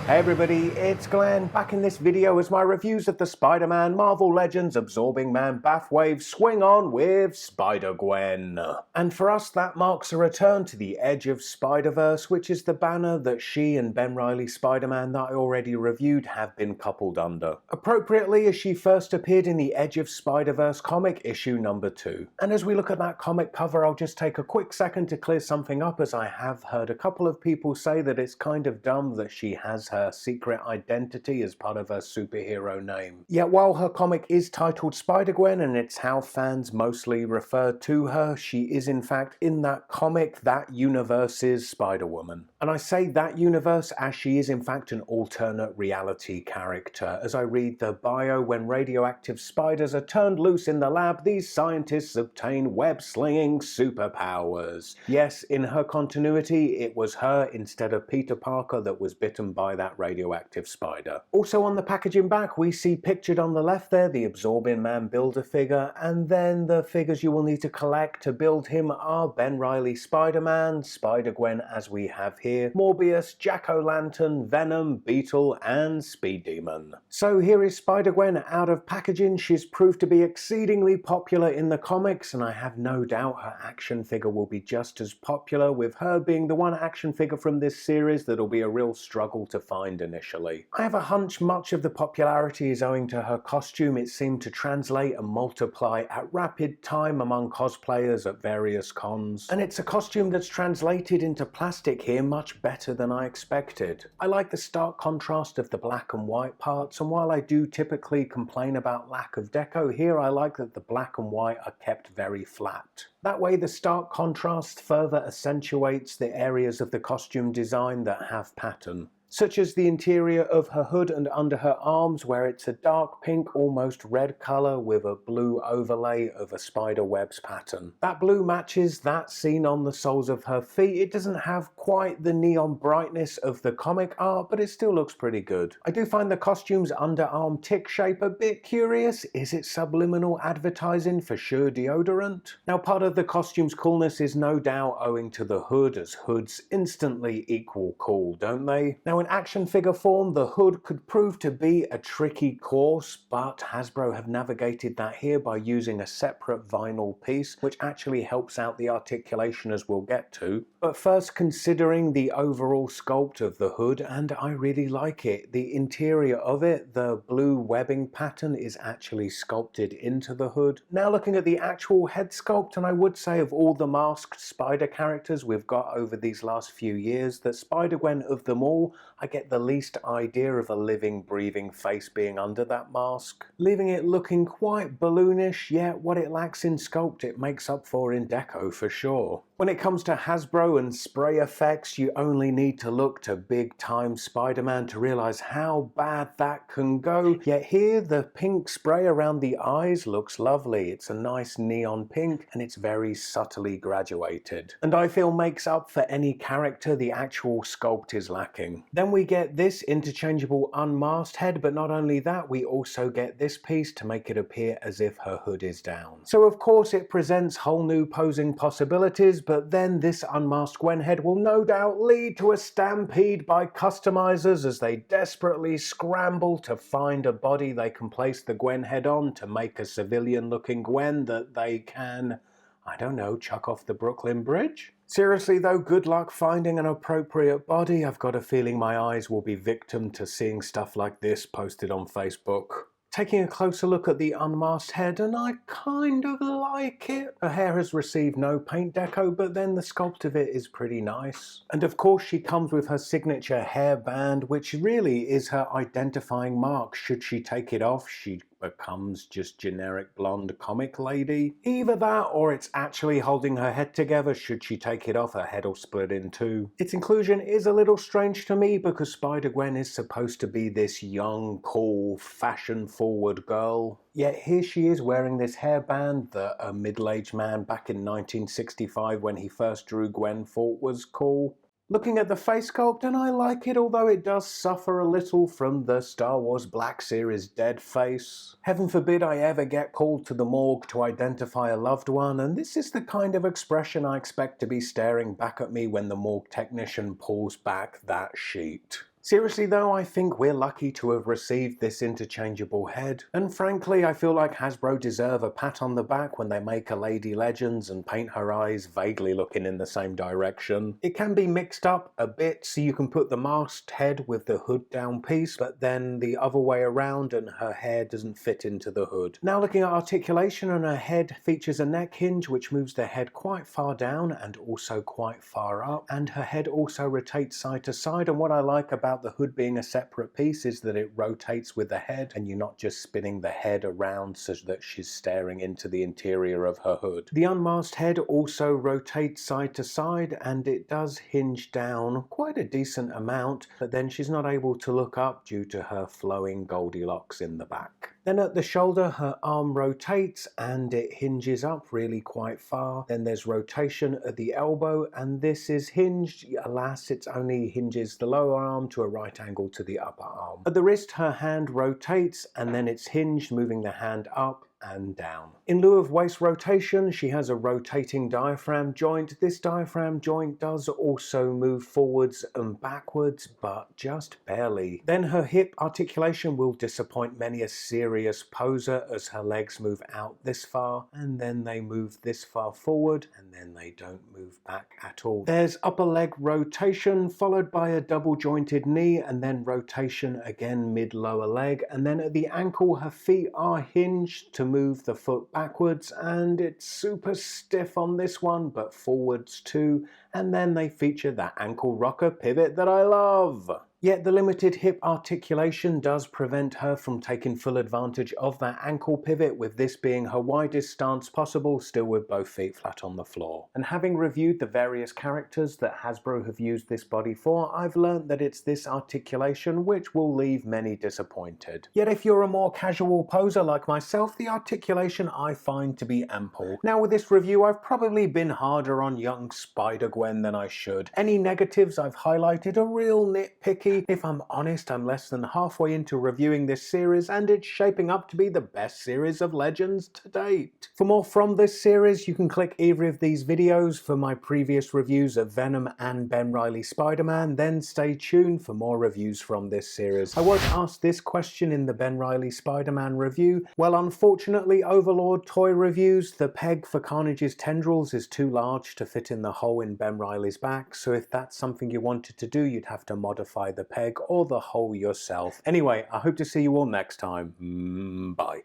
Hey everybody, it's Glenn, back in this video as my reviews of the Spider-Man Marvel Legends Absorbing Man Bathwave swing on with Spider-Gwen. And for us that marks a return to the Edge of Spider-Verse, which is the banner that she and Ben Reilly Spider-Man that I already reviewed have been coupled under. Appropriately, as she first appeared in the Edge of Spider-Verse comic issue number 2. And as we look at that comic cover, I'll just take a quick second to clear something up, as I have heard a couple of people say that it's kind of dumb that she has her secret identity as part of her superhero name. Yet while her comic is titled Spider-Gwen and it's how fans mostly refer to her, she is in fact in that comic that universe's Spider-Woman. And I say that universe as she is in fact an alternate reality character. As I read the bio, when radioactive spiders are turned loose in the lab, these scientists obtain web-slinging superpowers. Yes, in her continuity, it was her instead of Peter Parker that was bitten by that radioactive spider. Also on the packaging back, we see pictured on the left there the Absorbing Man Build-A-Figure, and then the figures you will need to collect to build him are Ben Reilly Spider-Man, Spider-Gwen as we have here, Morbius, Jack-O-Lantern, Venom, Beetle, and Speed Demon. So here is Spider-Gwen out of packaging. She's proved to be exceedingly popular in the comics, and I have no doubt her action figure will be just as popular, with her being the one action figure from this series that'll be a real struggle to find initially. I have a hunch much of the popularity is owing to her costume. It seemed to translate and multiply at rapid time among cosplayers at various cons. And it's a costume that's translated into plastic here much better than I expected. I like the stark contrast of the black and white parts, and while I do typically complain about lack of deco, here I like that the black and white are kept very flat. That way the stark contrast further accentuates the areas of the costume design that have pattern, such as the interior of her hood and under her arms, where it's a dark pink, almost red colour with a blue overlay of a spider web's pattern. That blue matches that seen on the soles of her feet. It doesn't have quite the neon brightness of the comic art, but it still looks pretty good. I do find the costume's underarm tick shape a bit curious. Is it subliminal advertising for Sure deodorant? Now, part of the costume's coolness is no doubt owing to the hood, as hoods instantly equal cool, don't they? Now, in action figure form, the hood could prove to be a tricky course, but Hasbro have navigated that here by using a separate vinyl piece, which actually helps out the articulation, as we'll get to. But first, considering the overall sculpt of the hood, and I really like it. The interior of it, the blue webbing pattern, is actually sculpted into the hood. Now looking at the actual head sculpt, and I would say of all the masked spider characters we've got over these last few years, that Spider-Gwen of them all, I get the least idea of a living, breathing face being under that mask, leaving it looking quite balloonish, yet what it lacks in sculpt it makes up for in deco for sure. When it comes to Hasbro and spray effects, you only need to look to big time Spider-Man to realise how bad that can go. Yet here, the pink spray around the eyes looks lovely. It's a nice neon pink and it's very subtly graduated, and I feel makes up for any character the actual sculpt is lacking. Then we get this interchangeable unmasked head, but not only that, we also get this piece to make it appear as if her hood is down. So of course it presents whole new posing possibilities, but then this unmasked Gwen head will no doubt lead to a stampede by customizers as they desperately scramble to find a body they can place the Gwen head on to make a civilian looking Gwen that they can, I don't know, chuck off the Brooklyn Bridge? Seriously though, good luck finding an appropriate body. I've got a feeling my eyes will be victim to seeing stuff like this posted on Facebook. Taking a closer look at the unmasked head, and I kind of like it. Her hair has received no paint deco, but then the sculpt of it is pretty nice. And of course she comes with her signature hairband, which really is her identifying mark. Should she take it off, she becomes just generic blonde comic lady. Either that or it's actually holding her head together. Should she take it off, her head will split in two. Its inclusion is a little strange to me because Spider-Gwen is supposed to be this young, cool, fashion-forward girl. Yet here she is wearing this hairband that a middle-aged man back in 1965 when he first drew Gwen thought was cool. Looking at the face sculpt, and I like it, although it does suffer a little from the Star Wars Black Series dead face. Heaven forbid I ever get called to the morgue to identify a loved one, and this is the kind of expression I expect to be staring back at me when the morgue technician pulls back that sheet. Seriously though, I think we're lucky to have received this interchangeable head, and frankly I feel like Hasbro deserve a pat on the back when they make a Lady Legends and paint her eyes vaguely looking in the same direction. It can be mixed up a bit, so you can put the masked head with the hood down piece, but then the other way around and her hair doesn't fit into the hood. Now looking at articulation, and her head features a neck hinge which moves the head quite far down and also quite far up, and her head also rotates side to side, and what I like about the hood being a separate piece is that it rotates with the head and you're not just spinning the head around so that she's staring into the interior of her hood. The unmasked head also rotates side to side and it does hinge down quite a decent amount, but then she's not able to look up due to her flowing Goldilocks in the back. Then at the shoulder, her arm rotates and it hinges up really quite far. Then there's rotation at the elbow, and this is hinged. Alas, it only hinges the lower arm to a right angle to the upper arm. At the wrist, her hand rotates and then it's hinged, moving the hand up and down. In lieu of waist rotation, she has a rotating diaphragm joint. This diaphragm joint does also move forwards and backwards, but just barely. Then her hip articulation will disappoint many a serious poser, as her legs move out this far and then they move this far forward and then they don't move back at all. There's upper leg rotation followed by a double jointed knee and then rotation again mid lower leg, and then at the ankle her feet are hinged to move the foot backwards, and it's super stiff on this one but forwards too, and then they feature that ankle rocker pivot that I love. Yet the limited hip articulation does prevent her from taking full advantage of that ankle pivot, with this being her widest stance possible, still with both feet flat on the floor. And having reviewed the various characters that Hasbro have used this body for, I've learned that it's this articulation which will leave many disappointed. Yet if you're a more casual poser like myself, the articulation I find to be ample. Now with this review, I've probably been harder on young Spider-Gwen than I should. Any negatives I've highlighted are real nitpicky. If I'm honest, I'm less than halfway into reviewing this series and it's shaping up to be the best series of Legends to date. For more from this series, you can click either of these videos for my previous reviews of Venom and Ben Reilly Spider-Man, then stay tuned for more reviews from this series. I was asked this question in the Ben Reilly Spider-Man review. Well, unfortunately, Overlord Toy Reviews, the peg for Carnage's tendrils is too large to fit in the hole in Ben Reilly's back, so if that's something you wanted to do, you'd have to modify the peg or the hole yourself. Anyway, I hope to see you all next time. Bye.